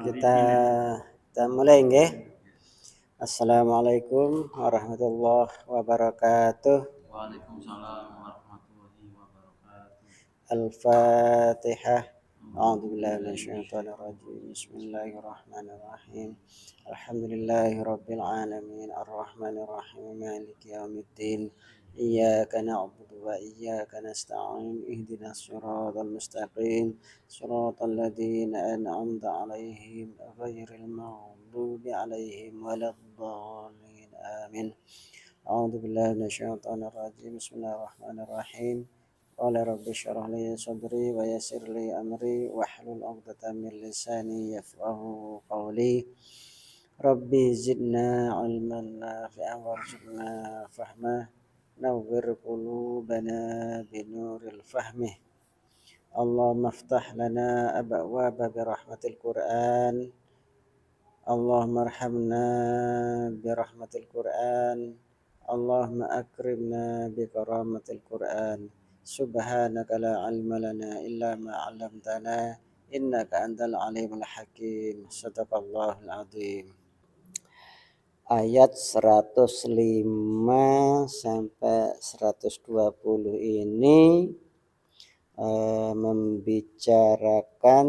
Kita mulai nggih. Assalamualaikum warahmatullahi wabarakatuh. Waalaikumsalam warahmatullahi wabarakatuh. Al-Fatihah. A'udzu billahi minasyaitonir rajim. Bismillahirrahmanirrahim. Alhamdulillahirabbil alamin arrahmanir rahim maliki yaumiddin. Iyyaka na'budu wa iyyaka nasta'in ihdinas siratal mustaqim siratal ladzina an'amta 'alaihim ghairil maghdubi 'alaihim waladdallin amin. A'udzu billahi minasyaitonir rajim. Bismillahirrahmanirrahim. Qala rabbi shrah li sadri wa yassir li amri wahlul 'uqdatam min lisani yafqahu qawli. Rabbi zidna 'ilman nafi'an warzuqna fahma. Nawwir qulubana binuril fahmi. Allahumma iftah lana abwaaba birahmatil Qur'an. Allahumma arhamna birahmatil Qur'an. Allahumma akrimna bikaramatil Qur'an. Subhanaka la ilma lana illa ma 'allamtana innaka antal alimul hakim. Shadaqallahul azim. Ayat 105 sampai 120 ini membicarakan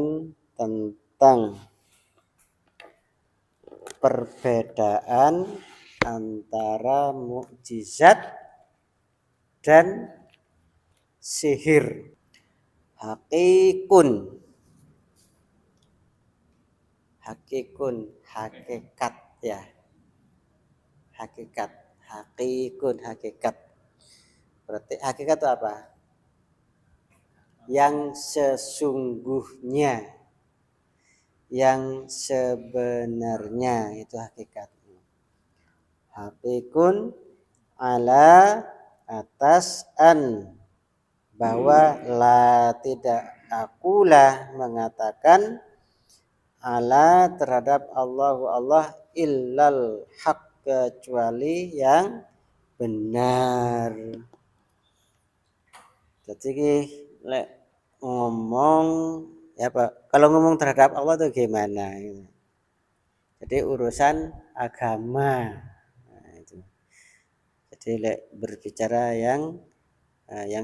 tentang perbedaan antara mukjizat dan sihir. Hakikun, hakikat ya. Hakikat. Berarti hakikat itu apa? Yang sesungguhnya, yang sebenarnya, itu hakikat. Hakikun ala atas an, bahwa la tidak akulah mengatakan ala terhadap Allah illal haq, kecuali yang benar. Jadi lek ngomong ya Pak, kalau ngomong terhadap Allah itu gimana? Jadi urusan agama. Nah, itu. Jadi lek berbicara yang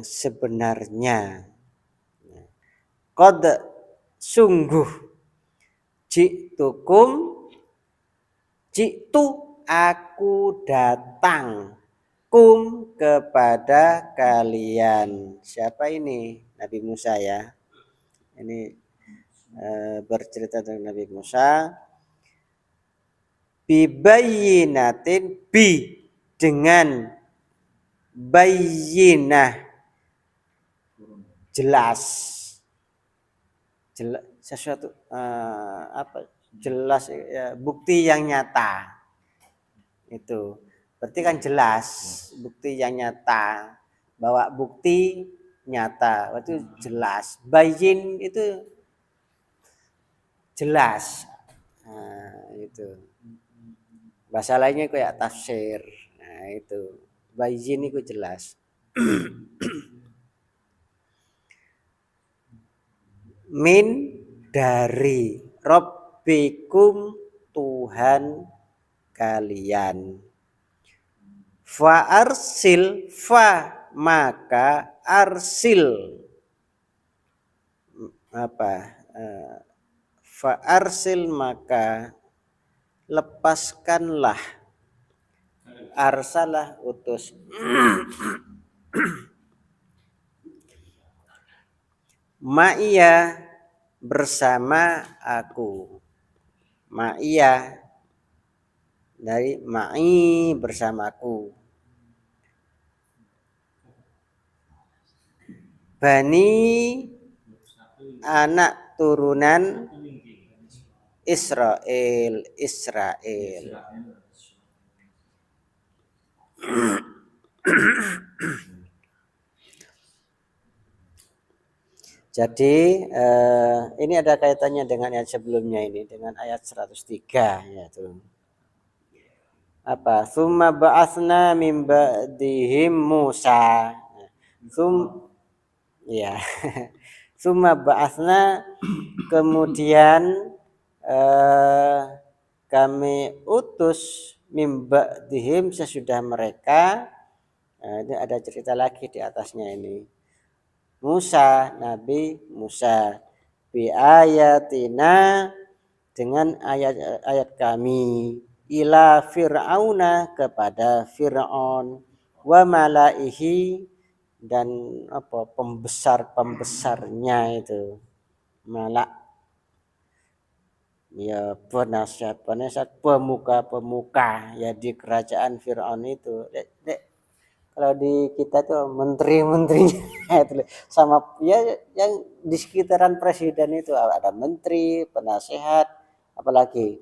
sebenarnya. Qad sungguh jitu aku datang kepada kalian. Siapa ini? Nabi Musa ya. Ini bercerita tentang Nabi Musa. Bibayinatin, dengan bayinah, jelas sesuatu jelas ya, bukti yang nyata. Itu berarti kan jelas, bukti yang nyata, bawa bukti nyata, itu jelas. Bayin itu jelas. Nah, itu bahasa lainnya kayak tafsir. Nah, itu bayin itu jelas. Min, dari, Rabbikum, Tuhan kalian. Fa arsil, maka arsil fa arsil maka lepaskanlah, arsalah utus, ma'iyah bersama aku. Ma'iyah dari ma'i, bersamaku. Bani, anak turunan Israel. Jadi ini ada kaitannya dengan ayat sebelumnya ini, dengan ayat 103 yaitu apa? Tsumma ba'atsna min ba'dihim Musa. Tsumma ba'atsna, kemudian kami utus mimba dihim sesudah mereka. Ini ada cerita lagi di atasnya ini. Musa, Nabi Musa, bi ayatina dengan ayat-ayat kami, ila fir'auna kepada Fir'aun, wa malaihi dan apa pembesar-pembesarnya itu, malak ya penasihat pemuka-pemuka ya di kerajaan Fir'aun itu. Kalau di kita tuh menteri-menterinya itu sama ya yang di sekitaran presiden itu ada menteri, penasehat, apalagi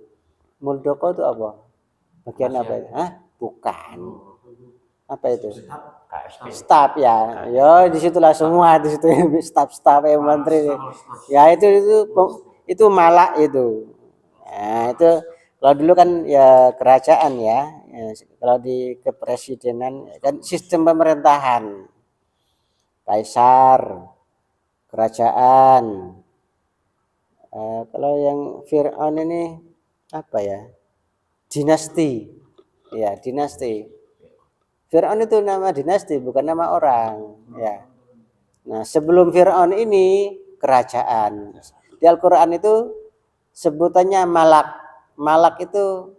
Muldoko itu apa? Bagian apa itu? Hah? Bukan. Apa itu? Staf ya. Ya disitulah semua di situ staf-staf yang menteri. Ya itu malak itu. Nah, itu kalau dulu kan ya kerajaan ya. Kalau di kepresidenan kan sistem pemerintahan. Kaisar, kerajaan. Kalau yang Fir'aun ini apa ya? Dinasti. Ya, dinasti. Fir'aun itu nama dinasti bukan nama orang, ya. Nah, sebelum Fir'aun ini kerajaan. Di Al-Qur'an itu sebutannya malak. Malak itu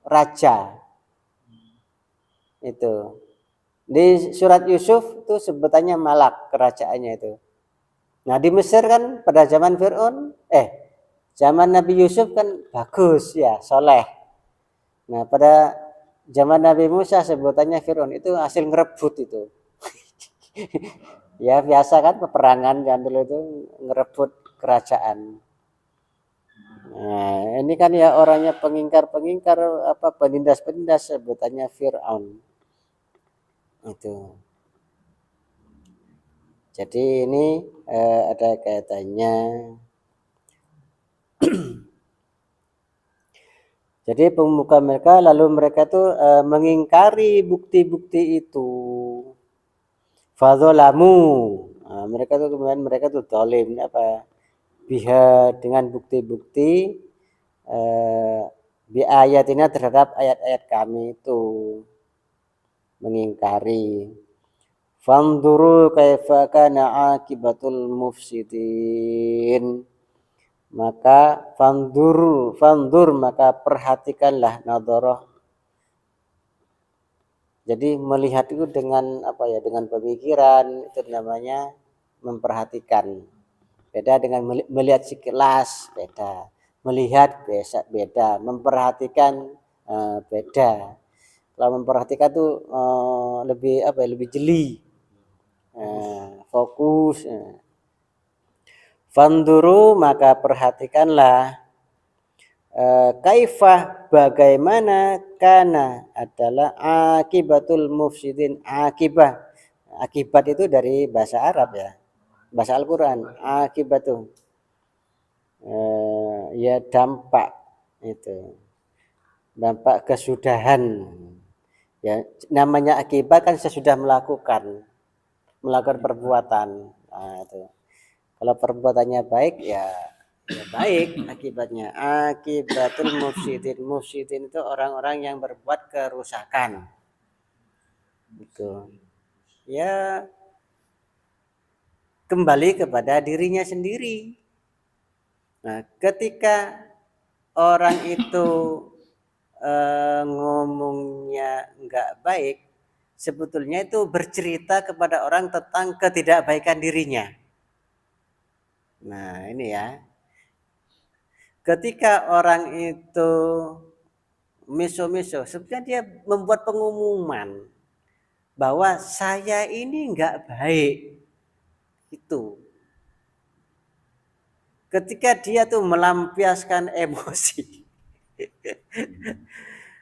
raja. Itu. Di surat Yusuf itu sebutannya malak kerajaannya itu. Nah, di Mesir kan pada zaman Fir'aun, zaman Nabi Yusuf kan bagus ya, soleh. Nah, pada zaman Nabi Musa sebutannya Fir'aun itu hasil ngerebut itu. Ya biasa kan peperangan kan dulu itu ngerebut kerajaan. Nah, ini kan ya orangnya pengingkar-pengingkar apa penindas-penindas sebutannya Fir'aun. Itu. Jadi ini ada kaitannya. Jadi pemuka mereka lalu mereka tuh mengingkari bukti-bukti itu. Fadzalamu. Nah, mereka tuh kemudian mereka tuh zalim apa? Biha dengan bukti-bukti bi ayatina terhadap ayat-ayat kami itu mengingkari. Fanzuru kaifa kana akibatul mufsidin. Maka fandur maka perhatikanlah nadharah. Jadi melihat itu dengan apa ya, dengan pemikiran itu namanya memperhatikan. Beda dengan melihat sekilas, beda. Melihat beda, memperhatikan beda. Kalau memperhatikan tuh lebih apa ya, lebih jeli. Fokus. Fanduru maka perhatikanlah kaifah bagaimana kana adalah akibatul mufsidin. Akibat itu dari bahasa Arab ya, bahasa Al-Quran. Akibat itu ya dampak itu, dampak kesudahan ya, namanya akibat kan sesudah melakukan perbuatan. Nah, itu kalau perbuatannya baik ya baik akibatnya. Akibatul mufsidin itu orang-orang yang berbuat kerusakan itu ya kembali kepada dirinya sendiri. Nah, ketika orang itu ngomongnya enggak baik, sebetulnya itu bercerita kepada orang tentang ketidakbaikan dirinya. Nah, ini ya. Ketika orang itu miso-miso, sebenarnya dia membuat pengumuman bahwa saya ini enggak baik. Itu. Ketika dia tuh melampiaskan emosi.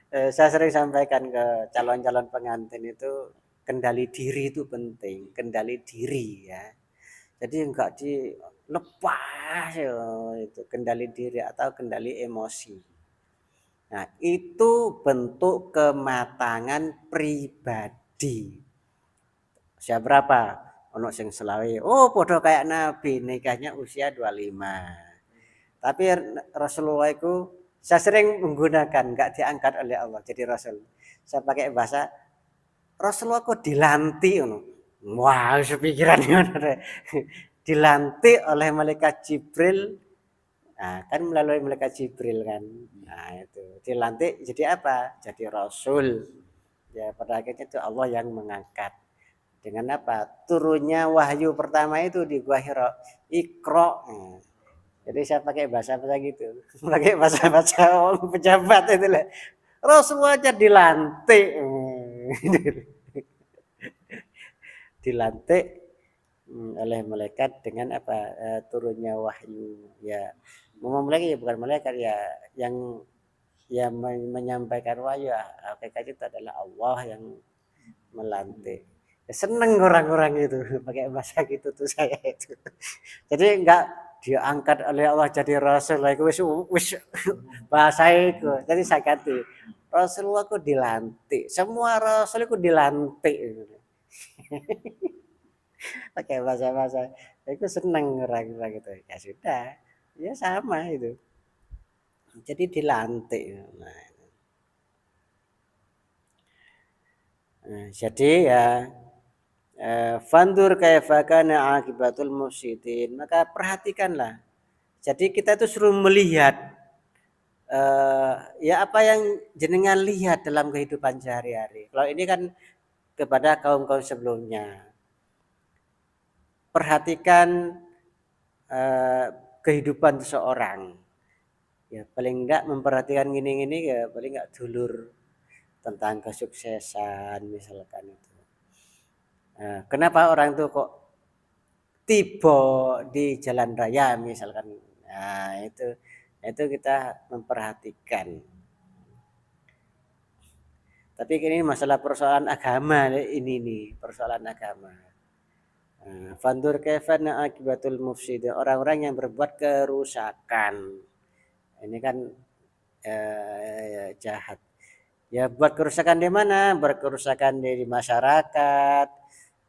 Saya sering sampaikan ke calon-calon pengantin itu kendali diri itu penting, kendali diri ya. Jadi enggak dilepas ya, itu kendali diri atau kendali emosi. Nah, itu bentuk kematangan pribadi. Usia berapa? Ono sing selawe. Oh, podo kayak Nabi, nikahnya usia 25. Tapi Rasulullah itu saya sering menggunakan, nggak diangkat oleh Allah jadi Rasul. Saya pakai bahasa Rasulullah kok dilantik ngono. Wah, sepikiran ngono deh. Dilantik oleh malaikat Jibril. Nah, kan melalui malaikat Jibril kan. Nah, itu. Dilantik jadi apa? Jadi Rasul. Ya, pada akhirnya itu Allah yang mengangkat. Dengan apa? Turunnya wahyu pertama itu di Gua Hira. Iqra. Nah, jadi saya pakai bahasa-bahasa gitu. Pakai bahasa-bahasa orang pejabat itu lah. Rasulullah aja dilantik. Dilantik oleh malaikat dengan apa? Turunnya wahyu. Ya, malaikat ya bukan malaikat ya, yang menyampaikan wahyu hakikat itu adalah Allah yang melantik. Ya, seneng orang-orang itu pakai bahasa gitu tuh saya itu. Jadi enggak dia angkat oleh Allah jadi Rasul itu wis bahasa itu. Jadi saya ganti Rasulullah ku dilantik. Semua Rasul ku dilantik. Pakai bahasa-bahasa itu seneng orang-orang itu. Ya sudah, ya sama itu. Jadi dilantik. Nah, jadi ya fandur kaifa kana akibatul mufsidin. Maka perhatikanlah. Jadi kita itu suruh melihat ya apa yang jenengan lihat dalam kehidupan sehari-hari. Kalau ini kan kepada kaum-kaum sebelumnya. Perhatikan kehidupan seseorang. Ya paling enggak memperhatikan gini-gini ya paling enggak dulur tentang kesuksesan misalkan itu. Kenapa orang itu kok tiba di jalan raya misalkan. Nah, itu kita memperhatikan. Tapi ini masalah persoalan agama ini nih, persoalan agama. Fandur kefana akibatul mufsid, orang-orang yang berbuat kerusakan. Ini kan jahat. Ya buat kerusakan di mana? Berkerusakan di masyarakat,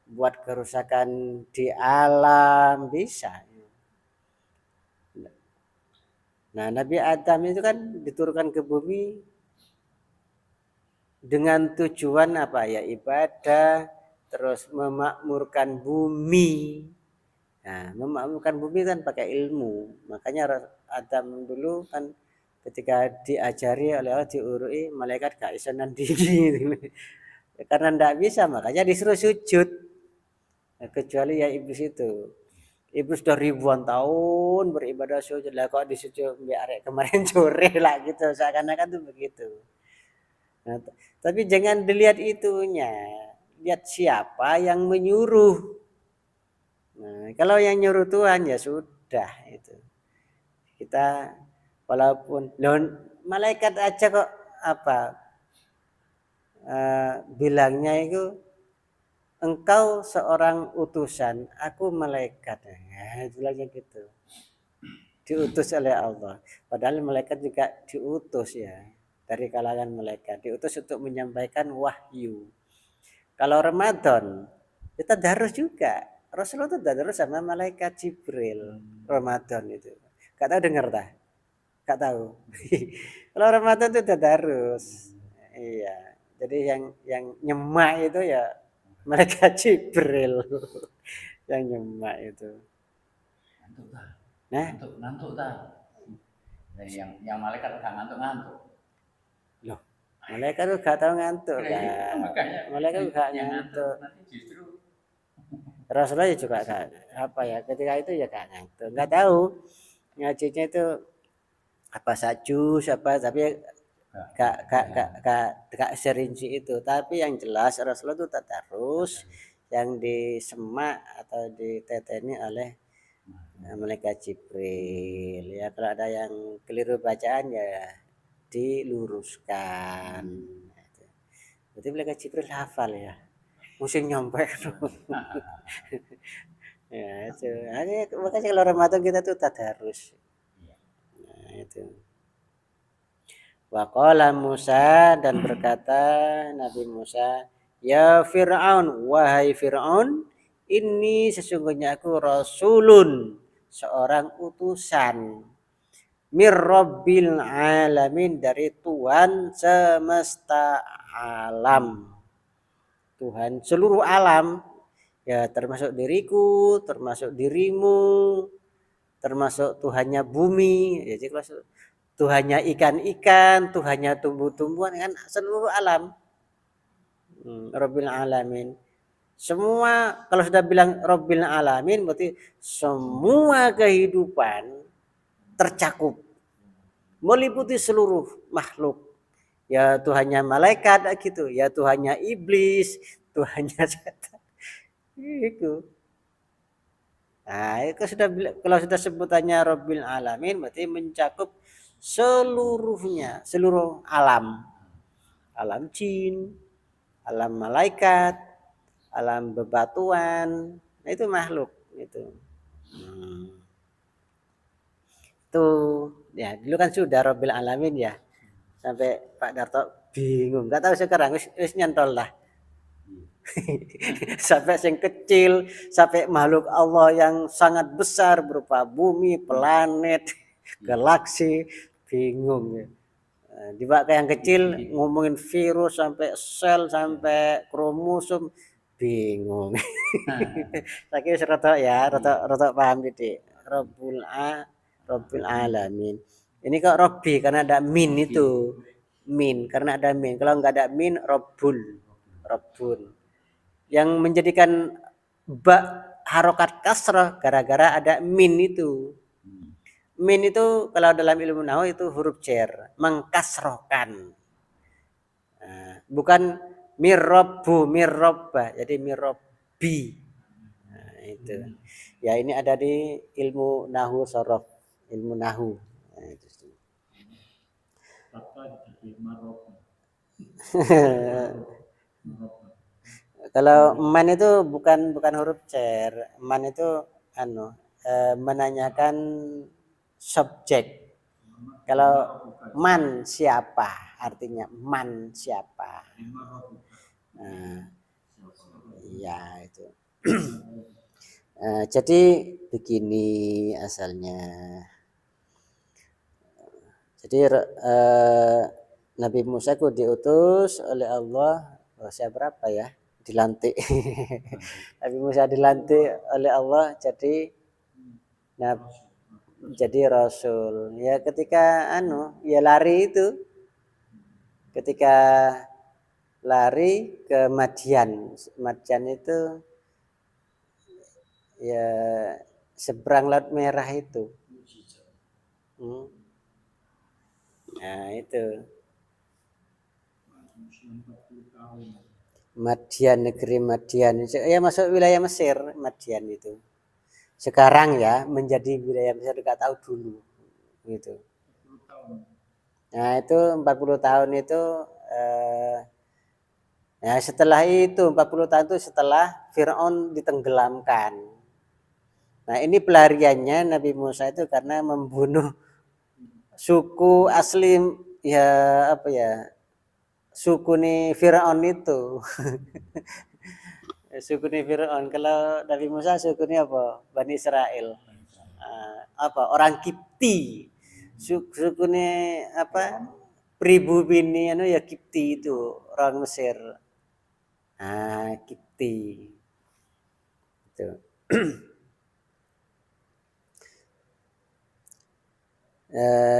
buat kerusakan di alam bisa. Nah, Nabi Adam itu kan diturunkan ke bumi dengan tujuan apa ya? Ibadah, terus memakmurkan bumi. Nah, memakmurkan bumi kan pakai ilmu. Makanya Adam dulu kan ketika diajari oleh Allah diurui malaikat gak bisa nandingi. Karena ndak bisa makanya disuruh sujud. Nah, kecuali ya iblis itu. Iblis sudah ribuan tahun beribadah sujud lah kok disujud biar kemarin sore lah gitu seakan-akan tuh begitu. Nah, tapi jangan dilihat itunya, lihat siapa yang menyuruh. Nah, kalau yang nyuruh Tuhan ya sudah itu. Kita walaupun malaikat aja kok apa bilangnya itu engkau seorang utusan, aku malaikat. Nah, bilangnya gitu. Diutus oleh Allah. Padahal malaikat juga diutus ya dari kalangan malaikat. Diutus untuk menyampaikan wahyu. Kalau Ramadan kita tadarus juga. Rasulullah itu tadarus sama malaikat Jibril. Ramadan itu. Gak tahu dengar tak? Gak tahu. Kalau Ramadan itu tadarus. Iya. Jadi yang nyemak itu ya malaikat Jibril. Yang nyemak itu. Ngantuk tak? Nah, Ngantuk tak? Nah, yang malaikat gak ngantuk-ngantuk. loh, malaikat tuh gak tahu ngantuk kan. Malaikat gak ngantuk. Nanti justru Rasulullah juga gak, apa ya, ketika itu ya gak ngantuk. Gak tahu ngajinya itu apa sajus apa tapi gak serinci itu. Tapi yang jelas Rasulullah itu tadarus yang disemak atau diteteni oleh malaikat Jibril. Ya kalau ada yang keliru bacaan ya diluruskan. Berarti malaikat Jibril hafal ya. Musim nyampe. Ya itu. Makanya kalau Ramadan kita tuh tadarus. Nah, itu. Waqala Musa dan berkata Nabi Musa, ya Fir'aun, wahai Fir'aun, ini sesungguhnya aku rasulun, seorang utusan. Mir Rabbil alamin, dari Tuhan semesta alam. Tuhan seluruh alam, ya termasuk diriku, termasuk dirimu, termasuk Tuhannya bumi, ya jadi Tuhannya ikan-ikan, Tuhannya tumbuh-tumbuhan, kan seluruh alam. Rabbil alamin. Semua, kalau sudah bilang Rabbil alamin berarti semua kehidupan tercakup, meliputi seluruh makhluk. Ya Tuhannya malaikat gitu, ya Tuhannya iblis, Tuhannya setan. Itu. Nah, itu sudah kalau sudah sebutannya Rabbil alamin berarti mencakup seluruhnya, seluruh alam. Alam jin, alam malaikat, alam bebatuan, nah, itu makhluk itu. Tuh, ya dulu kan sudah Rabbil alamin ya. Sampai Pak Darto bingung, nggak tahu sekarang wis nyantol lah. Sampai yang kecil, sampai makhluk Allah yang sangat besar berupa bumi, planet, galaksi, bingung ya. Dibawa ke yang kecil ngomongin virus sampai sel sampai kromosom, bingung. Saya kira rata paham titik. Rabbul alamin. Ini kok Robbi karena ada min itu. Min karena ada min. Kalau nggak ada min Rabbul. Yang menjadikan ba harokat kasrah gara-gara ada min itu. Min itu kalau dalam ilmu nahwu itu huruf jar, mengkasrohkan. Nah, bukan mirrobba, jadi mirrobbi. Nah, itu. Ya ini ada di ilmu nahwu sorof, ilmu nahwu. Nah, itu. Kalau man itu bukan huruf cer, man itu menanyakan subjek. Kalau man siapa, artinya man siapa. Nah, ya itu. Jadi begini asalnya. Jadi Nabi Musa itu diutus oleh Allah, usia berapa ya? Dilantik. Nabi Musa dilantik oleh Allah jadi rasul. Ya ketika ya lari itu. Ketika lari ke Madian. Madian itu ya seberang Laut Merah itu. Nah, itu. Madian, negeri Madian. Ya masuk wilayah Mesir, Madian itu. Sekarang ya menjadi wilayah Mesir, enggak tahu dulu gitu. Nah, itu 40 tahun itu ya setelah itu 40 tahun itu setelah Firaun ditenggelamkan. Nah, ini pelariannya Nabi Musa itu karena membunuh suku asli ya apa ya? Suku nih Firaun itu. Suku nih Firaun. Kalau Nabi Musa suku nih apa? Bani Israel. Apa? Orang Kipti. Suku nih apa? Pribumi ya Kipti itu, orang Mesir. Kipti. Itu.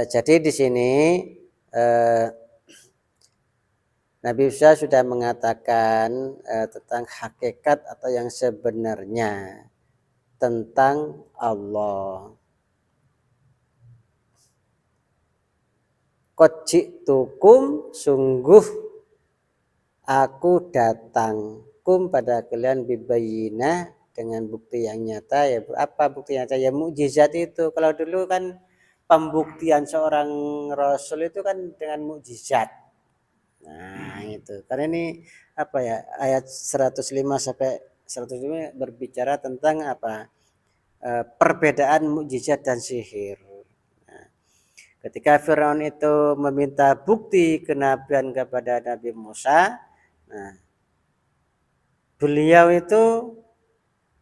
Jadi di sini Nabi Musa sudah mengatakan tentang hakikat atau yang sebenarnya tentang Allah. Qad ji'tukum, sungguh aku datang pada kalian bibayinah, dengan bukti yang nyata. Ya apa bukti yang nyata? Ya mukjizat itu. Kalau dulu kan pembuktian seorang rasul itu kan dengan mukjizat. Nah, itu. Karena ini apa ya? Ayat 105 sampai 105 berbicara tentang apa? Perbedaan mukjizat dan sihir. Nah, ketika Firaun itu meminta bukti kenabian kepada Nabi Musa, nah, beliau itu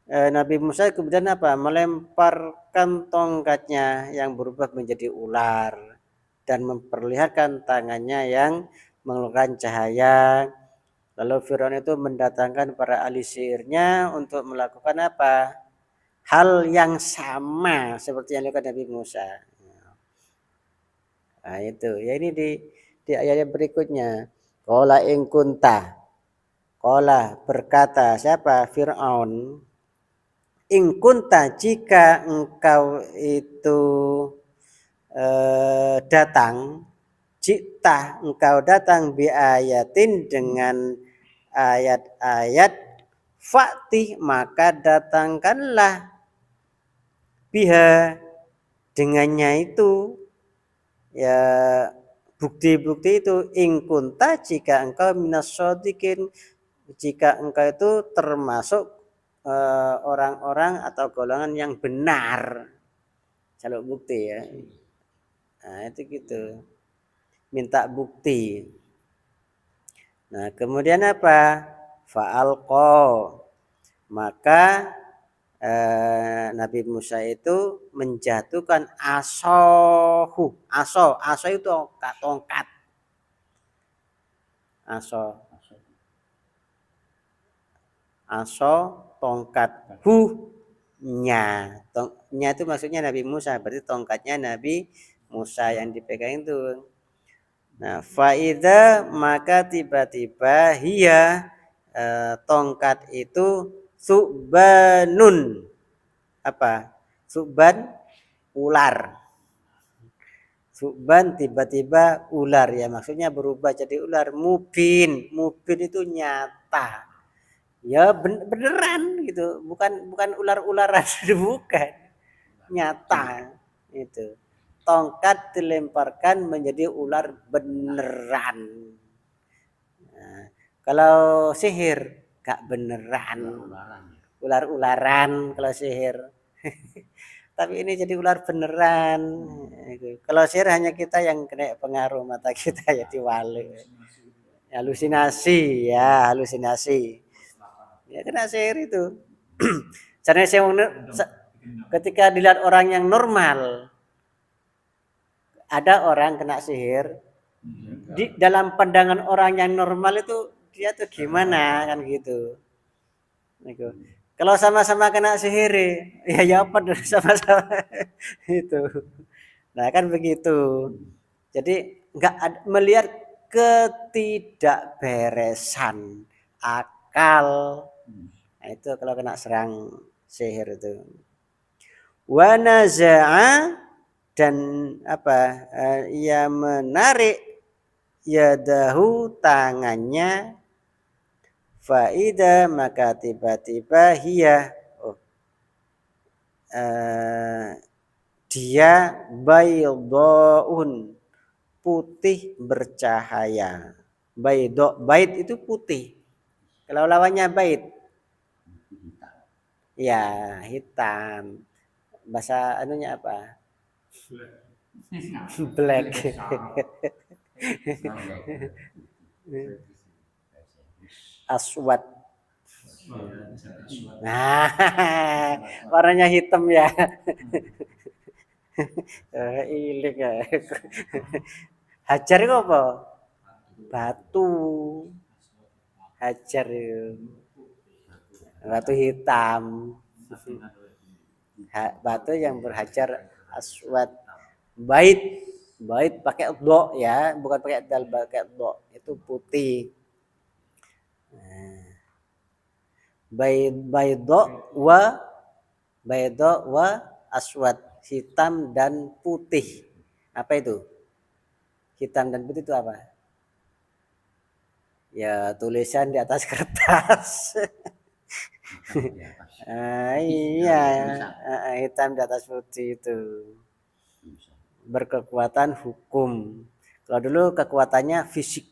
Nabi Musa kemudian apa? Melemparkan menggerakkan tongkatnya yang berubah menjadi ular dan memperlihatkan tangannya yang mengeluarkan cahaya. Lalu Firaun itu mendatangkan para ahli sihirnya untuk melakukan apa? Hal yang sama seperti yang dilakukan Nabi Musa. Nah, itu. Ya ini di ayat berikutnya. Qala in kunta. Qala berkata siapa? Firaun. In kunta jika engkau itu datang, jika engkau datang bi ayatin dengan ayat-ayat fakti maka datangkanlah biha dengannya itu ya bukti-bukti itu in kunta jika engkau minas shodiqin jika engkau itu termasuk orang-orang atau golongan yang benar kalau bukti ya. Nah itu gitu minta bukti. Nah kemudian apa? Fa'alqa maka Nabi Musa itu menjatuhkan aso itu tongkat aso tongkat nya itu maksudnya Nabi Musa berarti tongkatnya Nabi Musa yang dipegang itu. Nah faida maka tiba-tiba hiya tongkat itu subanun apa suban ular suban tiba-tiba ular ya maksudnya berubah jadi ular mubin itu nyata ya beneran gitu bukan ular-ularan bukan nyata itu tongkat dilemparkan menjadi ular beneran. Nah, kalau sihir gak beneran ular-ularan kalau sihir tapi ini jadi ular beneran. Kalau sihir hanya kita yang kena pengaruh mata kita ya diwali halusinasi ya kena sihir itu. Ketika dilihat orang yang normal ada orang kena sihir di dalam pandangan orang yang normal itu dia tuh gimana kan gitu. Kalau sama-sama kena sihir ya apa sama-sama itu. Nah kan begitu. Jadi nggak melihat ketidakberesan akal. Nah, itu kalau kena serang sihir itu. Wa naza'a dan apa? Ia menarik yadahu tangannya faida maka tiba-tiba dia baydaun putih bercahaya. Bait itu putih. Kalau lawannya bait ya hitam. Bahasa anunya apa? Black. Aswad. Nah, warnanya hitam ya. Ilik ya. Hajar itu apa? Batu. Hajar itu. Batu hitam. Batu yang berhajar aswad. Bait pakai do ya, bukan pakai dal pakai do. Itu putih. Baydo wa aswad hitam dan putih. Apa itu? Hitam dan putih itu apa? Ya tulisan di atas kertas. Iya, hitam di atas putih itu berkekuatan hukum. Kalau dulu kekuatannya fisik.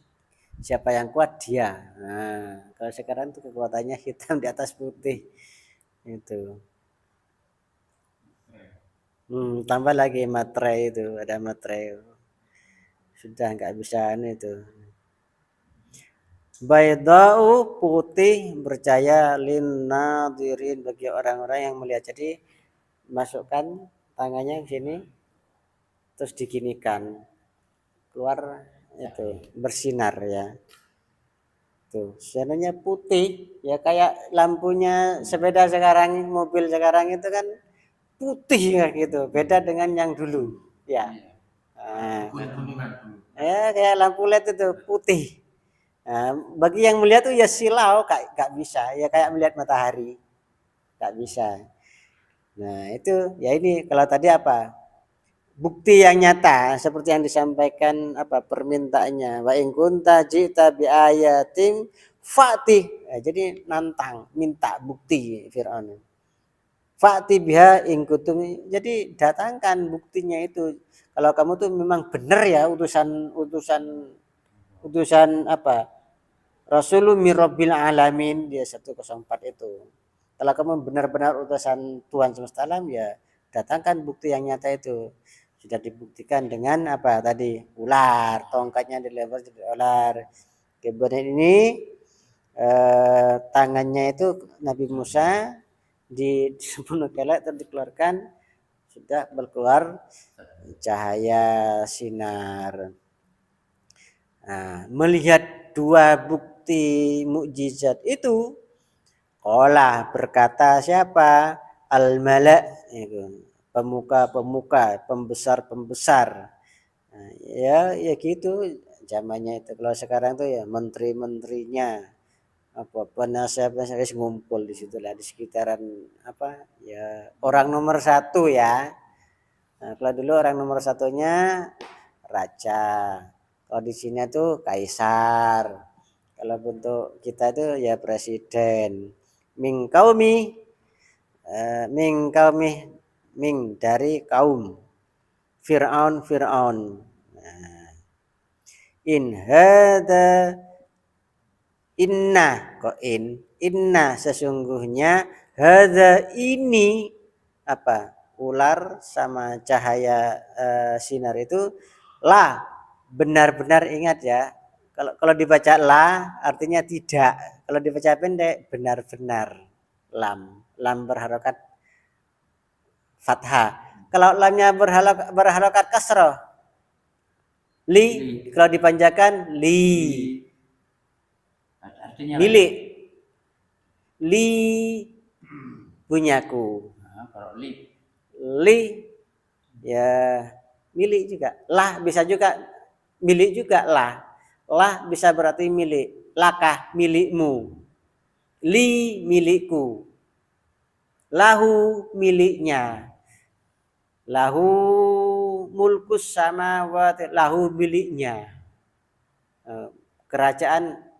Siapa yang kuat dia. Nah, kalau sekarang itu kekuatannya hitam di atas putih. Itu. Tambah lagi materai itu, ada materai. Sudah nggak bisa itu. Baydau putih bercahaya lin nadirin bagi orang-orang yang melihat. Jadi masukkan tangannya ke sini, terus diginikan, keluar itu bersinar ya. Tuh, warnanya putih ya kayak lampunya sepeda sekarang, mobil sekarang itu kan putih ya gitu. Beda dengan yang dulu. Ya. Iya. Nah, Kuning-kuningan dulu. ya kayak lampu LED itu putih. Nah, bagi yang melihat tuh ya silau, gak bisa. Ya kayak melihat matahari. Gak bisa. Nah, itu ya ini kalau tadi apa? Bukti yang nyata seperti yang disampaikan apa permintaannya wa in kunta ji'ta bi ayatin fa'ti. Nah, jadi nantang, minta bukti Firaun. Fa'ti biha in kuntum. Jadi datangkan buktinya itu. Kalau kamu tuh memang benar ya utusan apa? Rasulun mirabbil alamin dia 104 itu. Kalau kamu benar-benar utusan Tuhan semesta alam ya datangkan bukti yang nyata itu. Sudah dibuktikan dengan apa tadi? Ular, tongkatnya dilempar jadi ular. Kemudian ini tangannya itu Nabi Musa dibunuh kelek terus dikeluarkan sudah berkeluar cahaya sinar. Nah, melihat dua bukti mukjizat itu, qala berkata siapa? Al-mala' itu, pemuka-pemuka, pembesar-pembesar. Nah, ya gitu zamannya itu. Kalau sekarang tuh ya menteri-menterinya apa penasihat-penasihat ngumpul di situ lah di sekitaran apa ya orang nomor satu ya. Nah, kalau dulu orang nomor satunya raja. Kalau di sini tuh kaisar. Kalau bentuk kita itu ya presiden. Ming kaumi, ming dari kaum. Fir'aun. Nah, in hada inna sesungguhnya hada ini apa ular sama cahaya sinar itu lah benar-benar ingat ya kalau dibaca la artinya tidak kalau dibaca pendek benar-benar lam berharokat fathah kalau lamnya berharokat kasroh li kalau dipanjangkan li Artinya milik li punyaku nah, kalau li ya milik juga lah bisa juga milik juga lah bisa berarti milik lakah milikmu li milikku lahu miliknya lahu mulkus samawati lahu miliknya kerajaan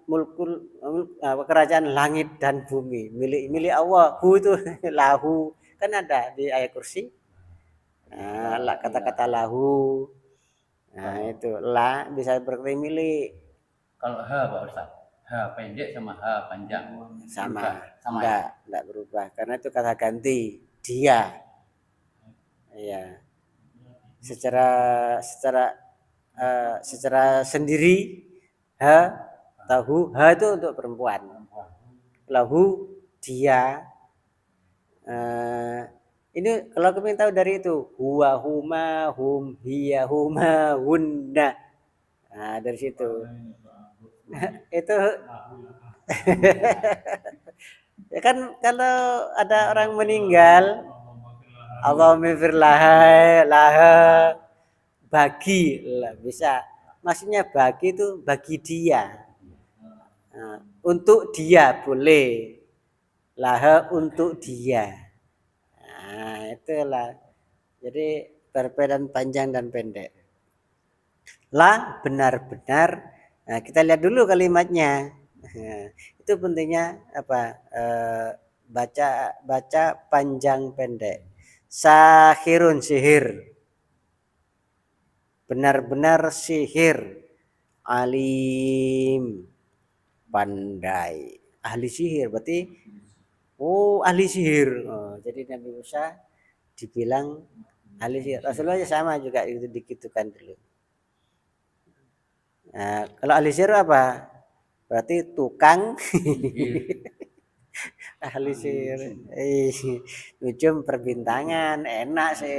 kerajaan langit dan bumi milik Allah itu lahu kan ada di ayat kursi nah, kata-kata lahu nah itu la bisa berarti milik kalau H Pak Ustaz H pendek sama H panjang sama sama enggak berubah karena itu kata ganti dia ya secara sendiri H tahu H itu untuk perempuan lahu dia ini kalau kalian tahu dari itu huwa huma hum hiya huma hunna nah dari situ itu ya kan kalau ada orang meninggal Allahumma fir laha bagi lah bisa maksudnya bagi itu bagi dia nah, untuk dia boleh laha untuk dia nah itulah jadi perbedaan panjang dan pendek la benar-benar nah, kita lihat dulu kalimatnya nah, itu pentingnya apa baca panjang pendek sahirun sihir benar-benar sihir alim pandai ahli sihir berarti ahli sihir jadi Nabi Musa dibilang ahli sihir Rasulullah sama juga itu dikitukan dulu nah, kalau ahli sihir apa berarti tukang ahli sihir. Nujum perbintangan enak sih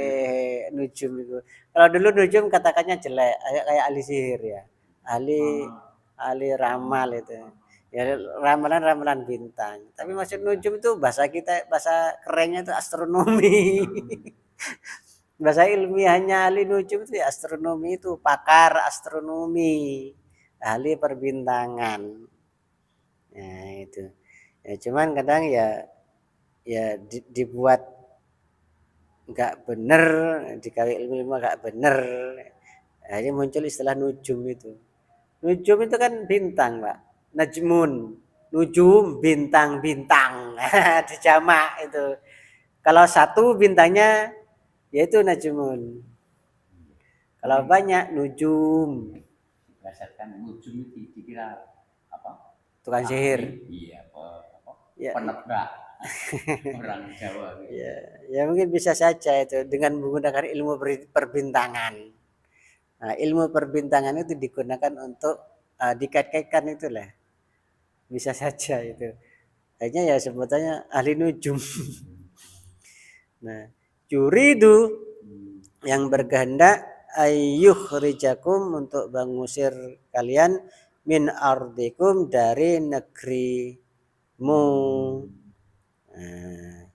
nujum itu. Kalau dulu nujum katakannya jelek, kayak ahli sihir ya. Ahli ahli ramal itu. Ya ramalan-ramalan bintang. Tapi maksud nujum itu bahasa kita bahasa kerennya itu astronomi. Bahasa ilmiahnya ahli nujum itu ya astronomi itu pakar astronomi, ahli perbintangan. Nah, itu. Ya cuman kadang ya dibuat nggak bener, dikali ilmu nggak bener. Akhirnya muncul istilah nujum itu. Nujum itu kan bintang, Pak. Najmun, nujum, bintang-bintang. Dijamak itu. Kalau satu bintangnya yaitu najmun. Kalau banyak nujum, Berdasarkan nujum itu dikira apa? tukang sihir. Iya, apa? Ya, Penebak orang Jawa. Gitu. ya mungkin bisa saja itu dengan menggunakan ilmu perbintangan. Nah, ilmu perbintangan itu digunakan untuk dikait-kaitkan itulah. Bisa saja itu. Akhirnya ya sebutannya ahli nujum. Nah, yuridu yang berkehendak ayyuh rijakum untuk mengusir kalian min ardikum dari negerimu. Nah,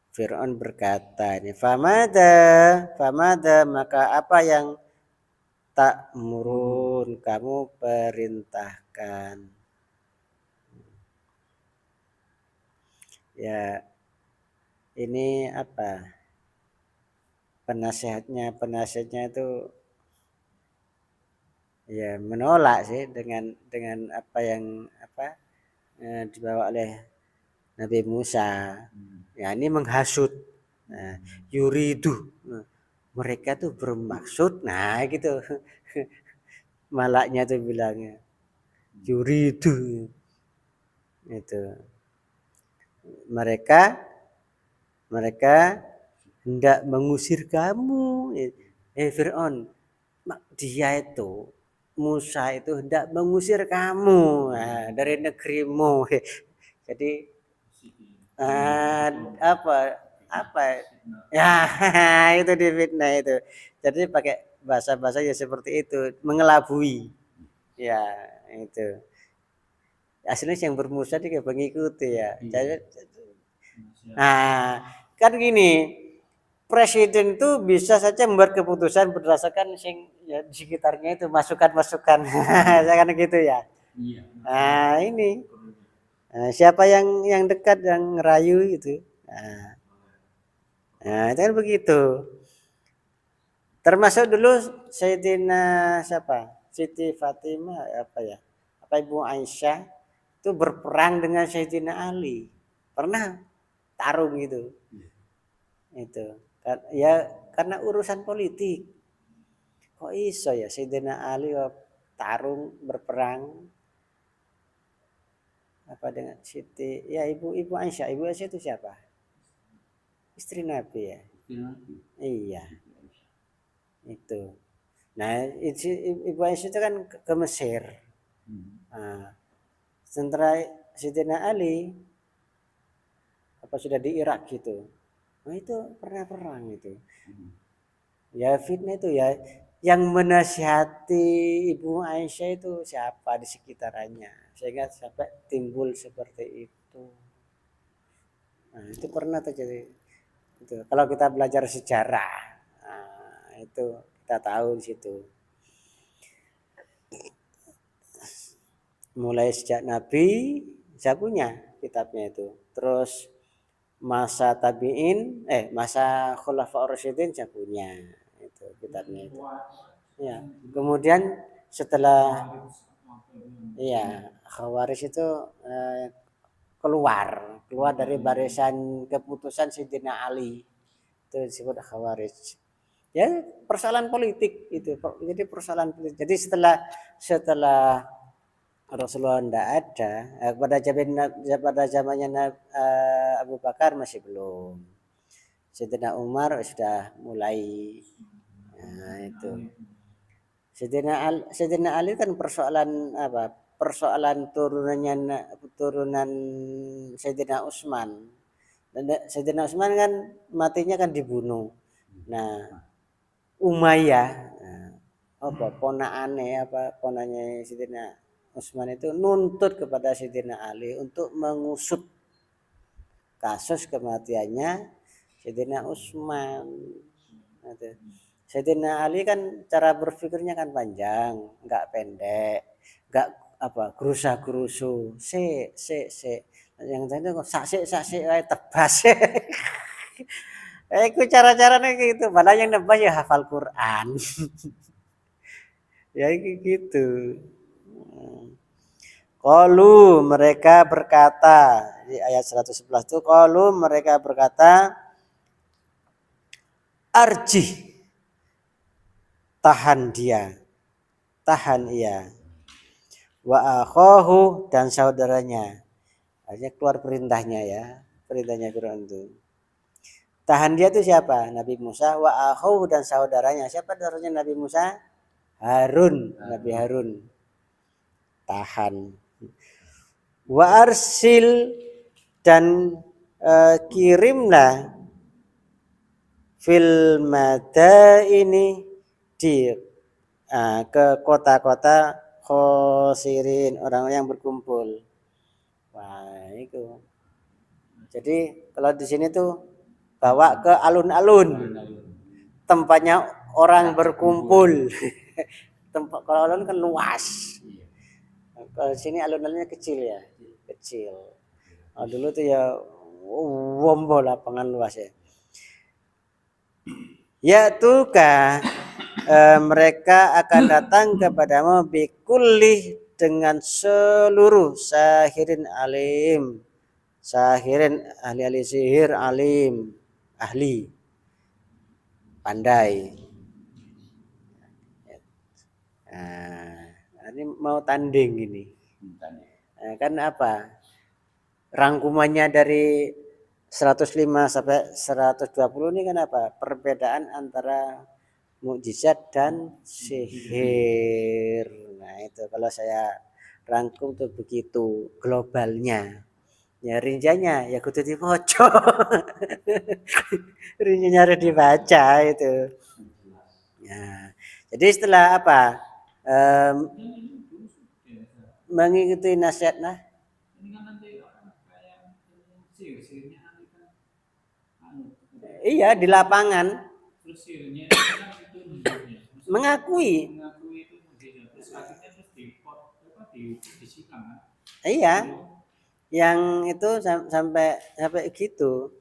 Fir'aun berkata ini famada maka apa yang tak murun kamu perintahkan. Ya ini apa penasihatnya itu ya menolak sih dengan apa yang dibawa oleh Nabi Musa. Ya ini menghasut. Nah, yuridu. Nah, mereka tuh bermaksud. Nah gitu. Malaknya tuh bilangnya. Yuridu. Itu. Mereka hendak mengusir kamu. Fir'aun. Dia itu Musa itu hendak mengusir kamu dari negerimu. Jadi apa ya itu difitnah itu. Jadi pakai bahasa-bahasa ya seperti itu, mengelabui. Ya, itu. Aslinya yang bermusa dia mengikuti ya. Nah, kan gini, presiden itu bisa saja membuat keputusan berdasarkan ya, di sekitarnya itu masukan-masukan. Kan gitu ya. Nah, ini siapa yang dekat yang ngerayu itu. Nah, itu kan begitu. Termasuk dulu Sayyidina siapa? Siti Fatimah apa ya? Apa Ibu Aisyah itu berperang dengan Sayyidina Ali. Pernah tarung gitu. Itu. Ya karena urusan politik. Kok iso ya Sayyidina Ali tarung berperang apa dengan Siti ya Ibu Aisyah. Ibu Aisyah itu siapa? Istri Nabi ya. Iya. Itu. Nah, Ibu Aisyah itu kan ke Mesir. Nah, sementara Sayyidina Ali apa sudah di Irak gitu. Nah, itu pernah perang itu. Ya fitnah itu ya yang menasihati Ibu Aisyah itu siapa di sekitarnya sehingga sampai timbul seperti itu. Nah, itu pernah terjadi. Itu. Kalau kita belajar sejarah, nah, itu kita tahu di situ. Mulai sejak Nabi, saya punya kitabnya itu. Terus masa tabi'in, masa khulafaur rasyidin saya punya itu kitabnya itu. Ya, kemudian setelah Khawarij itu keluar dari barisan keputusan Sayyidina Ali. Itu disebut Khawarij. Ya, persoalan politik itu. Jadi persoalan politik. Jadi setelah Rasulullah tidak ada, pada zamannya Abu Bakar masih belum. Sayyidina Umar sudah mulai. Nah, itu. Sayyidina Ali kan persoalan apa? persoalan turunan Sayyidina Utsman. Dan Sayyidina Utsman kan matinya kan dibunuh. Nah, Umayyah, ponaknya Sayyidina Utsman itu nuntut kepada Sayyidina Ali untuk mengusut kasus kematiannya Sayyidina Utsman. Sayyidina Ali kan cara berpikirnya kan panjang, enggak pendek, enggak gerusa-gerusu, se. Yang tadi kok sak wae tebas. Iku cara-caranya gitu, padahal yang nebas ya hafal Quran. Ya gitu. Qalu mereka berkata di ayat 111 itu qalu mereka berkata arjih tahan ia wa akhahu dan saudaranya. Artinya keluar perintahnya Firaun itu. Tahan dia itu siapa? Nabi Musa wa akhahu dan saudaranya. Siapa saudaranya Nabi Musa? Nabi Harun. Tahan. Wa arsil dan kirimlah fil madaini ke kota-kota khosirin, orang yang berkumpul. Wah, itu. Jadi kalau di sini tuh bawa ke alun-alun. Tempatnya orang berkumpul. Tempat kalau alun kan luas. Kalau di sini alun-alunnya kecil ya. Kecil. Nah, dulu tuh ya wombo lapangan luas ya. Ya tuka mereka akan datang kepadamu bikulli dengan seluruh sahirin ahli sihir alim, ahli pandai. Nah, ini mau tanding ini. Nah, kan apa? Rangkumannya dari 105 sampai 120 ini kan apa? Perbedaan antara mukjizat dan sihir. Nah, itu kalau saya rangkum tuh begitu globalnya. Ya rinciannya ya kudu dibaca. Rinciannya harus dibaca itu. Ya. Jadi setelah apa? Mengikuti nasihat iya di lapangan mengakui iya yang itu sampai gitu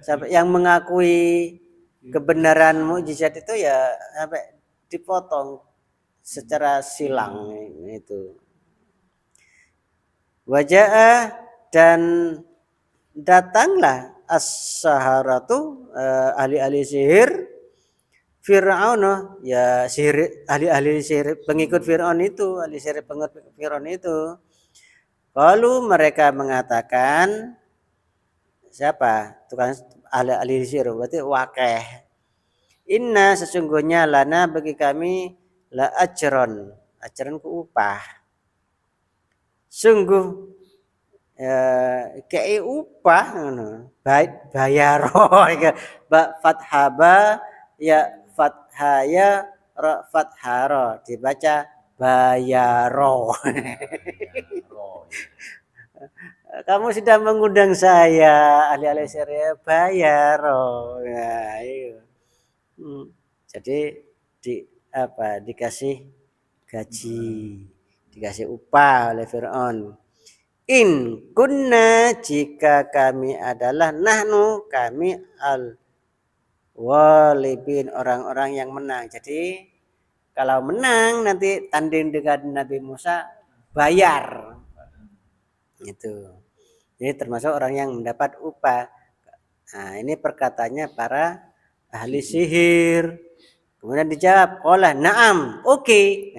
sampai yang mengakui kebenaran mukjizat itu ya sampai dipotong secara silang itu. Wajah dan datanglah as-saharatu ahli-ahli sihir Fir'aun ya sihir ahli-ahli sihir pengikut Fir'aun itu ahli sihir pengikut Fir'aun itu. Lalu mereka mengatakan siapa tukang ahli sihir berarti wakeh. Inna sesungguhnya lana bagi kami la ajron ku upah. Sungguh kayak upah bayaro fathaba ya fathaya ra fatharo dibaca bayaro. Kamu sudah mengundang saya ahli-ahli sihir bayaro. Nah, iya. Jadi dikasih gaji, dikasih upah oleh Fir'aun. In kunna jika kami adalah nahnu kami al walibin orang-orang yang menang. Jadi kalau menang nanti tanding dengan Nabi Musa bayar. Itu. Ini termasuk orang yang mendapat upah. Nah, ini perkataannya para ahli sihir. Kemudian dijawab, qala na'am, oke.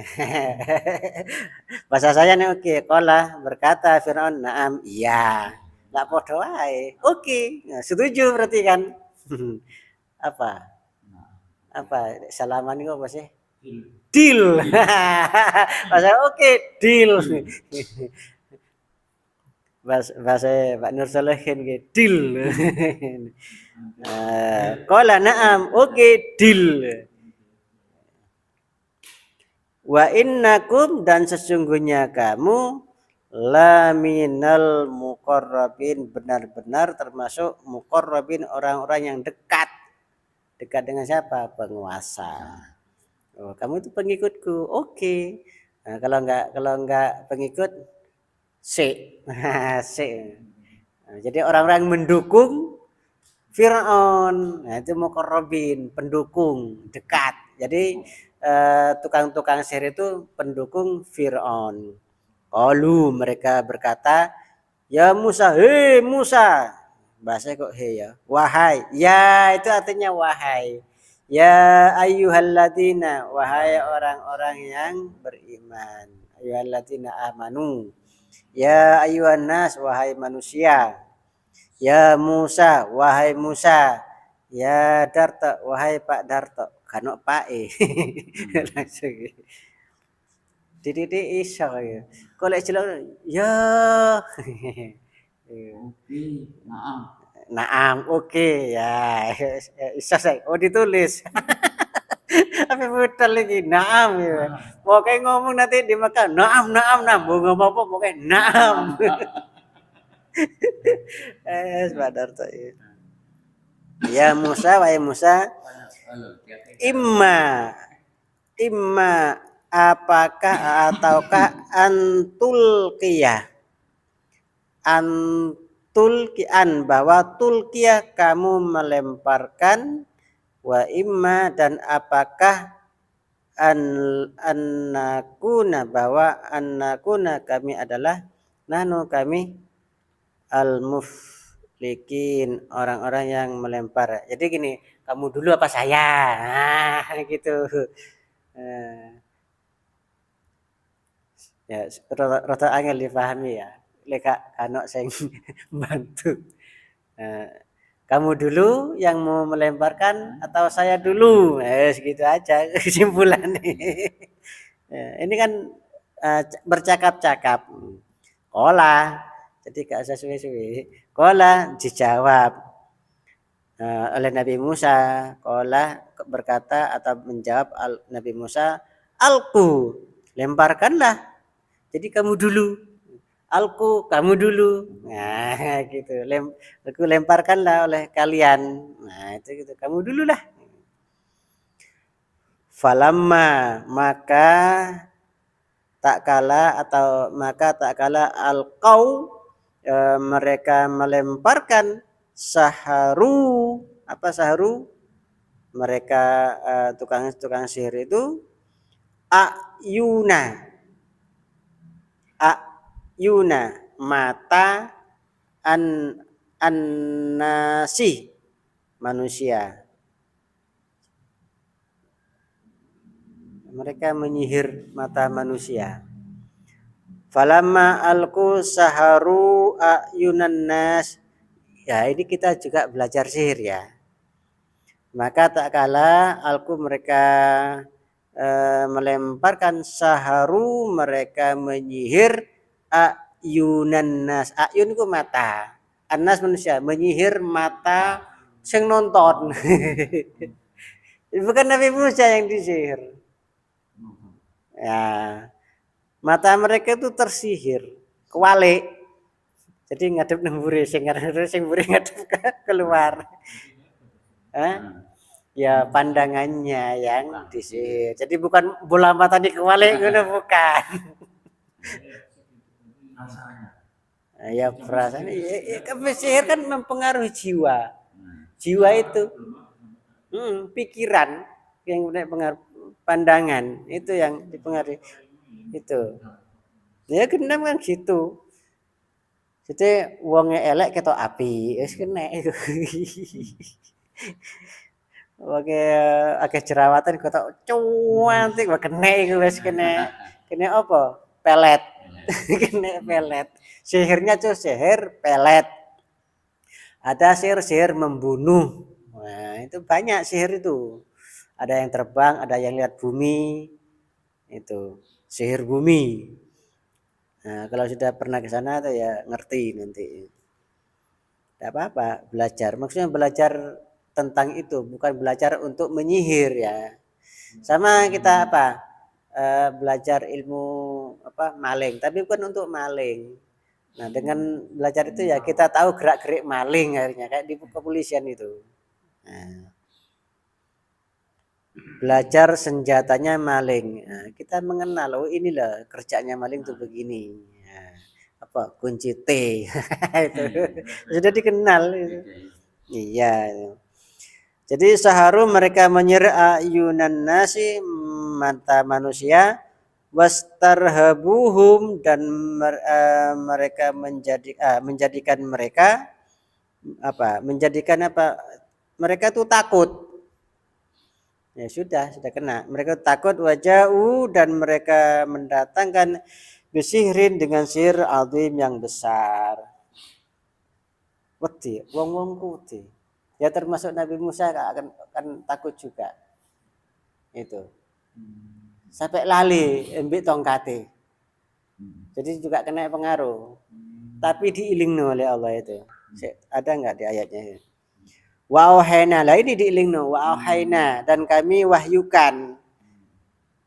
Bahasa saya nih oke. Qala berkata Firaun, na'am, iya. Enggak podo wae. Oke. Nah, setuju berarti kan. Apa? Salaman itu apa sih? Deal. Bahasa oke, deal. Bahasa Pak Nur Salihin gitu, deal. Qala na'am, oke, deal. Wa innakum dan sesungguhnya kamu la minal muqarrabin, benar-benar termasuk muqarrabin, orang-orang yang dekat. Dekat dengan siapa? Penguasa. Oh, kamu itu pengikutku. Oke. Nah, kalau enggak pengikut C. C. Nah, jadi orang-orang mendukung Fir'aun. Nah, itu muqarrabin, pendukung, dekat. Jadi tukang-tukang sihir itu pendukung Fir'aun. Qalu, mereka berkata, ya Musa, hei Musa. Bahasanya kok hei ya. Wahai. Ya itu artinya wahai. Ya ayyuhalladzina, wahai orang-orang yang beriman. Ayyuhalladzina amanu. Ya ayyuhan nas, wahai manusia. Ya Musa, wahai Musa. Ya Darto, wahai Pak Darto. Kanok Pak langsung. Dididik iso ya. Kalau istilah ya. Oke, naam. Naam, oke ya. Iso saya. Oh ditulis. Tapi betul lagi naam ya. Pokoknya ngomong nanti di Mekah, naam, naam, naam. Mau ngomong apa pokoknya naam. Pak Darto. Ya Musa, wahai Musa, imma apakah ataukah antulkian bahwa tulkiyah kamu melemparkan, wa imma dan apakah annakuna bahwa annakuna kami adalah nahnu kami al-muflikin, orang-orang yang melempar. Jadi gini, kamu dulu apa saya? Nah, gitu. Ya, rada angel dipahami ya. Leka kanok sing bantu. Kamu dulu yang mau melemparkan atau saya dulu? Segitu aja kesimpulannya. Ini kan bercakap-cakap. Kola, jadi gak usah suwi-suwi. Kola dijawab oleh Nabi Musa. Kola berkata atau menjawab Nabi Musa, alku, lemparkanlah. Jadi kamu dulu, alku kamu dulu. Nah, gitu. Aku lemparkanlah oleh kalian. Nah, itu gitu. Kamu dulu lah. Falamma maka tak kala alqau mereka melemparkan saharu. Apa saharu? Mereka tukang sihir itu ayuna mata an-nasi manusia. Mereka menyihir mata manusia. Falamma alqu saharu ayunan nas. Ya, ini kita juga belajar sihir ya. Maka tak kala alqu mereka melemparkan saharu, mereka menyihir ayunan nas. Ayun itu mata, anas manusia, menyihir mata sing nonton. Bukan Nabi Musa yang disihir ya, mata mereka itu tersihir kewalik, jadi ngadep nemburi sing mburi ngadep keluar. Ya pandangannya yang disihir. Jadi bukan bola mata dikewalik ngono, bukan. Ya perasaan ya, sihir kan mempengaruhi jiwa. Jiwa itu pikiran yang pengaruh pandangan itu yang dipengaruhi itu. Ya gendam kan gitu. Jadi wonge elek ketok api, wis kena itu. Oke, akeh jerawatan ketok cuantik wah kena iku wis kena apa? Pelet. Kena pelet. Sihirnya tuh sihir pelet. Ada sihir membunuh. Nah, itu banyak sihir itu. Ada yang terbang, ada yang lihat bumi. Itu sihir bumi. Nah, kalau sudah pernah ke sana tuh ya ngerti nanti. Tidak apa-apa belajar. Maksudnya belajar tentang itu, bukan belajar untuk menyihir ya. Sama kita apa? Belajar ilmu apa maling, tapi bukan untuk maling. Nah, dengan belajar itu ya kita tahu gerak-gerik maling akhirnya kayak di kepolisian itu. Nah, belajar senjatanya maling. Nah, kita mengenal, oh inilah kerjanya maling tuh begini. Nah, apa kunci T itu sudah dikenal itu. Iya. Jadi saharu mereka menyerah ayunan nasi mata manusia wastarhabuhum dan mereka menjadikan mereka apa? Menjadikan apa? Mereka tuh takut. Ya sudah kena. Mereka takut wajau dan mereka mendatangkan bisihrin dengan sihir azim yang besar. Wedi, wong-wong kuti. Ya termasuk Nabi Musa akan takut juga. Itu. Sampai lali embik tongkate. Jadi juga kena pengaruh. Tapi diilingno oleh Allah itu. Ada enggak di ayatnya? Wa auhayna, lah ini diilingno, wa auhayna dan kami wahyukan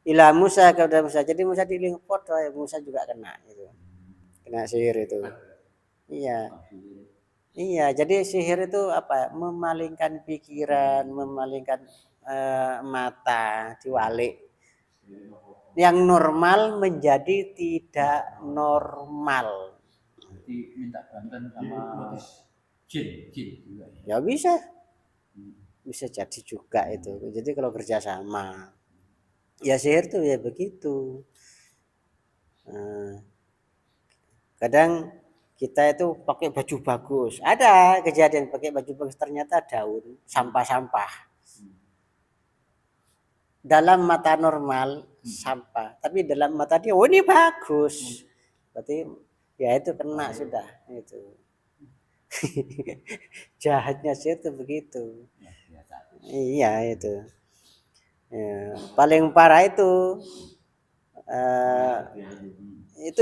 ila Musa kepada Musa. Jadi Musa diiling podo ya Musa juga kena itu. Kena sihir itu. Iya. Iya, jadi sihir itu apa? Memalingkan pikiran, memalingkan mata, diwalik. Yang normal menjadi tidak normal. Jadi minta bantuan sama jin juga. Ya bisa. Bisa jadi juga itu. Jadi kalau kerjasama. Ya sihir tuh ya begitu. Kadang kita itu pakai baju bagus. Ada kejadian pakai baju bagus ternyata daun, sampah-sampah. Dalam mata normal sampah, tapi dalam mata dia, oh ini bagus. Berarti ya itu kena sudah itu. Jahatnya sih itu begitu. Iya itu. Ya, paling parah itu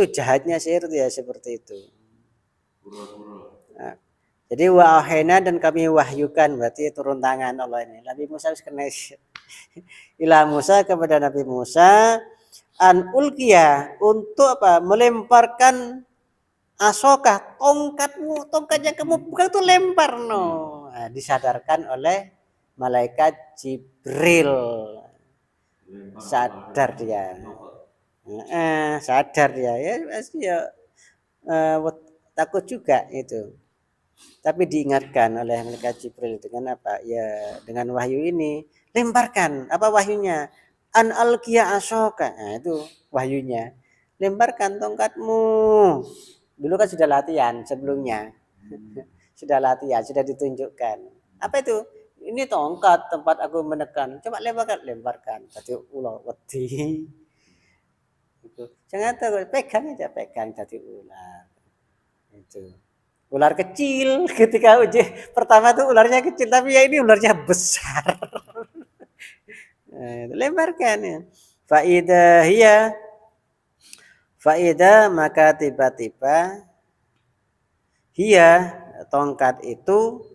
jahatnya sihir ya seperti itu. Nah, jadi wahena dan kami wahyukan berarti turun tangan Allah ini. Nabi Musa harus kena ila Musa kepada Nabi Musa an ulkiya untuk apa? Melemparkan asokah tongkatnya kamu bukan itu lempar no. Nah, disadarkan oleh malaikat Jibril. Sadar dia. Sadar dia ya pasti ya takut juga itu. Tapi diingatkan oleh malaikat Jibril dengan apa? Ya dengan wahyu ini, lemparkan. Apa wahyunya? An alqiya asoka. Nah, itu wahyunya. Lemparkan tongkatmu. Dulu kan sudah latihan sebelumnya. Sudah latihan, sudah ditunjukkan. Apa itu? Ini tongkat tempat aku menekan. Coba lemparkan. Tadi ular wedi. Itu. Jangan takut, pegang jadi ular. Itu. Ular kecil ketika uji pertama tuh ularnya kecil tapi ya ini ularnya besar. Lemparkan ya. Faida maka tiba-tiba tongkat itu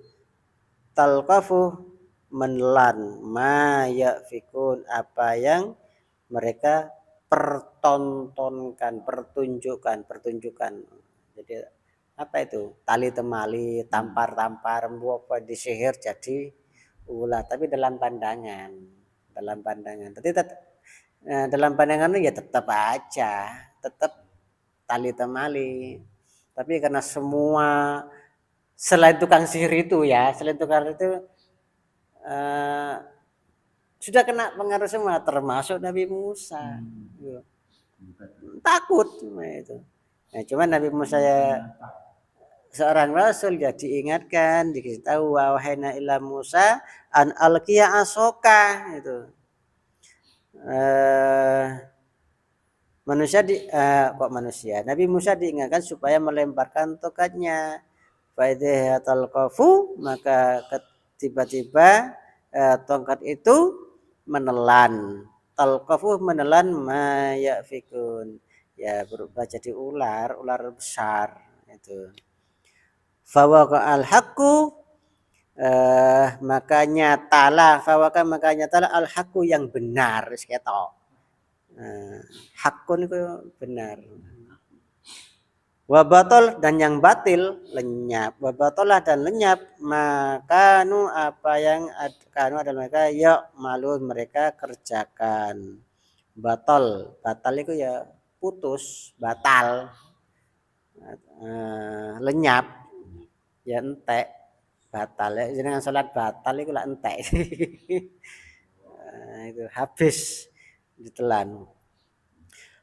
talqafu menelan ma yafikun apa yang mereka pertontonkan, pertunjukan. Jadi apa itu tali temali tampar apa disihir jadi ular tapi dalam pandangan tapi dalam pandangan ya tetap tali temali tapi karena semua selain tukang sihir itu sudah kena pengaruh semua termasuk Nabi Musa takut itu. Nah, cuman Nabi Musa seorang rasul ya diingatkan, dikasih tahu wahana ila Musa an alqiya asoka itu. Manusia. Nabi Musa diingatkan supaya melemparkan tongkatnya. Faidatul qafu maka tiba-tiba tongkat itu menelan. Talqafu menelan ma yafikun. Ya berubah jadi ular besar itu. Fawaqa'al haqqu makanya al haqqu yang benar wis ketok. Hakun itu benar. Wabatol dan yang batil lenyap. Wabatolah dan lenyap maka apa yang kanu adalah mereka ya malu mereka kerjakan. Batal itu ya putus, batal, lenyap, ya entek, batal ya. Jangan sholat batal itu lah entek. Itu habis ditelan.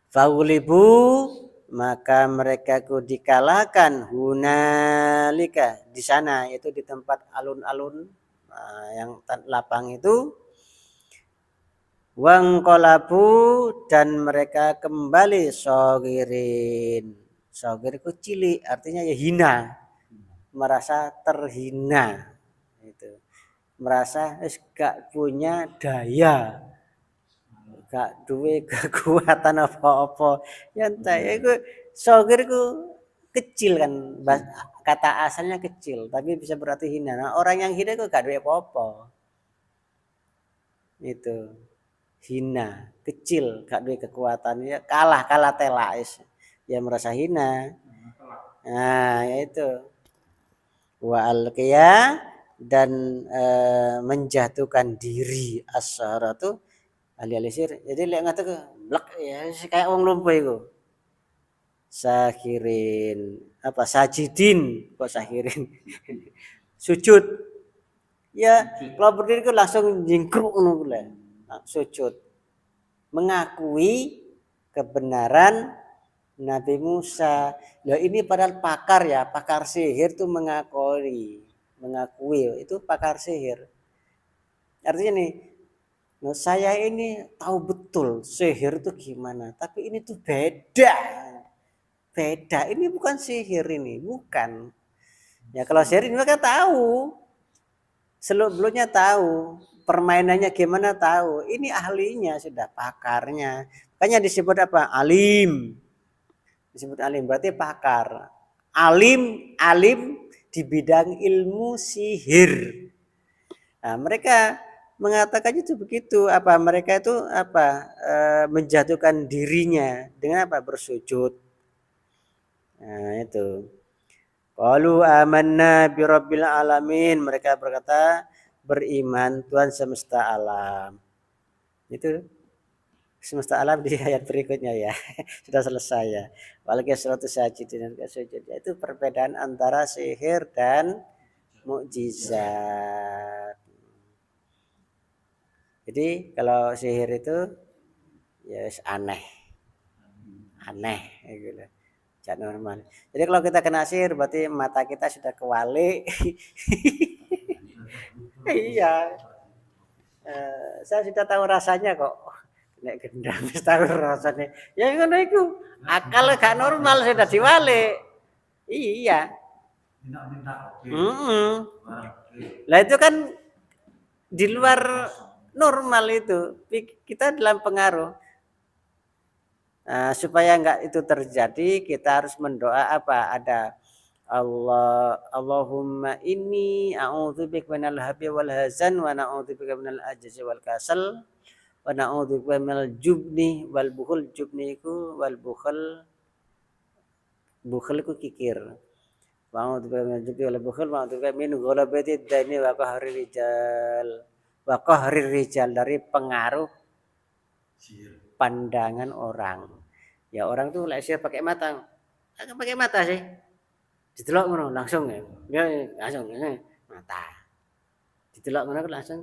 Faulibu maka mereka ku dikalahkan hunalika di sana itu di tempat alun-alun yang lapang itu wangkolabu dan mereka kembali sogirin. Sogir itu cilik artinya ya hina, merasa terhina itu, merasa gak punya daya, gak duwe kekuatan apa-apa. Ya entah itu sogir itu kecil kan, kata asalnya kecil tapi bisa berarti hina. Nah, orang yang hina itu gak duwe apa-apa. Itu hina, kecil, gak duwe kekuatan, ya kalah telak ya merasa hina. Nah, itu wa alqiya dan menjatuhkan diri as-saharatu ahli sihir. Jadi lek ngata ke blek ya kayak wong lumpuh iku. Sakirin apa sajidin kok sakirin. Sujud. Ya, kalau berdiri itu langsung jingkruk ngono kuwi. Sujud. Mengakui kebenaran Nabi Musa. Loh ini padahal pakar sihir tuh mengakui itu pakar sihir. Artinya nih, saya ini tahu betul sihir itu gimana, tapi ini tuh beda. Ini bukan sihir ini, bukan. Ya kalau sihir ini mereka tahu, sebelumnya tahu, permainannya gimana tahu. Ini ahlinya sudah pakarnya. Makanya disebut apa? Alim. Disebut alim berarti pakar. Alim di bidang ilmu sihir. Nah, mereka mengatakan itu begitu, apa mereka itu menjatuhkan dirinya dengan apa? Bersujud. Nah, itu. Qalu amanna birabbil alamin, mereka berkata beriman Tuhan semesta alam. Itu semesta alam di ayat berikutnya ya. Sudah selesai ya. Walaki suratu sajidin dan sujud. Itu perbedaan antara sihir dan mukjizat. Jadi kalau sihir itu ya aneh gitu. Tidak normal. Jadi kalau kita kena sihir berarti mata kita sudah kewalik. Iya. Saya sudah tahu rasanya kok. Nek gendam wis tahu rasane. Ya ngono iku. Akal gak normal sudah diwalik. Iya. Lah itu kan di luar normal itu. Kita dalam pengaruh. Supaya enggak itu terjadi, kita harus mendoa apa? Ada Allahumma inni a'udzubika minal habbi wal hazan wa na'udzubika minal ajzi wal kasal. Wa na'udzubika minal jubni wal bukhul. Jubni iku wal bukhul iku kikir. Wa na'udzubika minal jubni wal bukhul wa na'udzubika min ghalabati daini wa qahrir rijal dari pengaruh pandangan orang. Ya orang tuh lek sih pakai mata. Enggak pakai mata sih. Didelok ngono langsung ya. Ya langsung mata. Didelok ngono langsung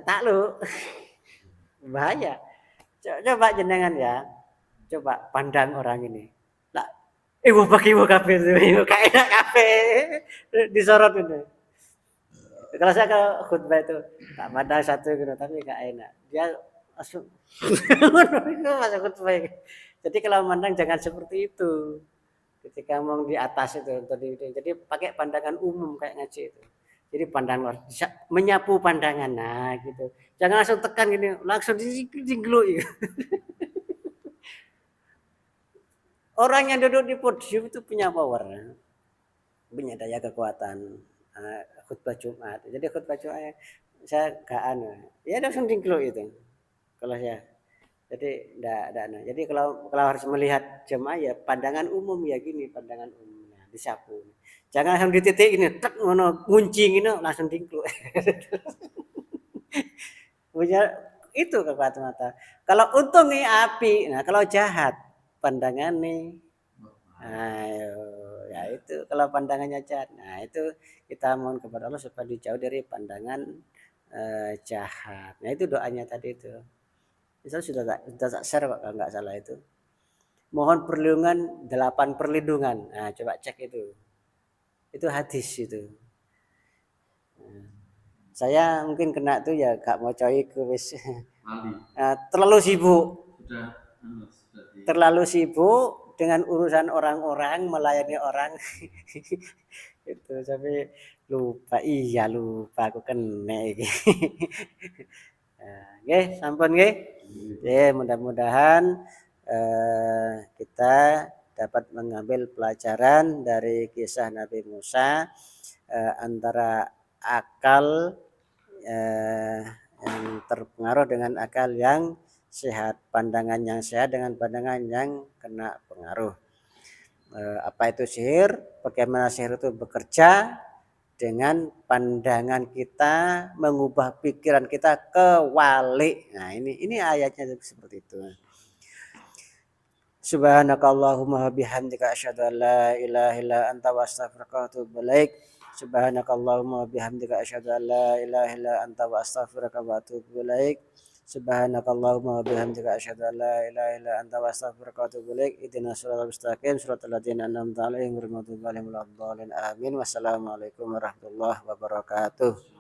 takluk. Bahaya. Coba jenengan ya. Coba pandang orang ini. Lah, ibu kabeh itu kayak enak kabeh. Disorot itu. Kalau saya ke khutbah itu tak pandang satu gitu tapi enggak enak. Dia langsung masa khutbah. Jadi kalau mandang jangan seperti itu. Ketika ngomong di atas itu tadi. Jadi pakai pandangan umum kayak ngaji itu. Jadi pandangan luar, menyapu pandangan, nah gitu. Jangan langsung tekan gini, langsung digluk. Gitu. Orang yang duduk di podium itu punya power, punya daya kekuatan. Khutbah Jumat. Jadi khutbah Jumat saya gak ya langsung digluk itu. Kalau saya. Jadi enggak. Jadi kalau harus melihat jemaah ya pandangan umum ya gini, pandangan umum. Nah, disapu. Jangan langsung dititik ini, tek ngono, ngunci ngene langsung digluk. Punya itu kekuatan mata. Kalau untung nih api, nah kalau jahat pandangan nih. Ayo, ya itu kalau pandangannya jahat. Nah, itu kita mohon kepada Allah supaya dijauh dari pandangan jahat. Nah, itu doanya tadi itu. Misal sudah tak share kok kalau nggak salah itu. Mohon perlindungan 8 perlindungan. Nah, coba cek itu. Itu hadis itu. Nah, saya mungkin kena tuh ya gak mau coy ke wis. Terlalu sibuk. Terlalu sibuk dengan urusan orang-orang, melayani orang. Itu sampai lupa aku kena iki. Nggih, sampun nggih. Mudah-mudahan kita dapat mengambil pelajaran dari kisah Nabi Musa antara akal yang terpengaruh dengan akal yang sehat, pandangan yang sehat dengan pandangan yang kena pengaruh. Apa itu sihir? Bagaimana sihir itu bekerja? Dengan pandangan kita mengubah pikiran kita kewalik. Nah, ini ayatnya seperti itu. Subhanakallahumma bihamdika asyhadu an la ilaha illa anta wa astaghfiruka wa atubu ilaik. Subhanakallahumma bihamdika asyhadu an la ilaha illa anta wa astaghfiruka wa atubu ilaik. Subhanakallahumma bihamdika asyhadu an la ilaha illa anta wa astaghfiruka wa atubu ilaik. Ihdinas siratal mustaqim siratal ladzina an'amta 'alaihim ghairil maghdubi 'alaihim waladdallin. Amin. Wassalamualaikum warahmatullahi wabarakatuh.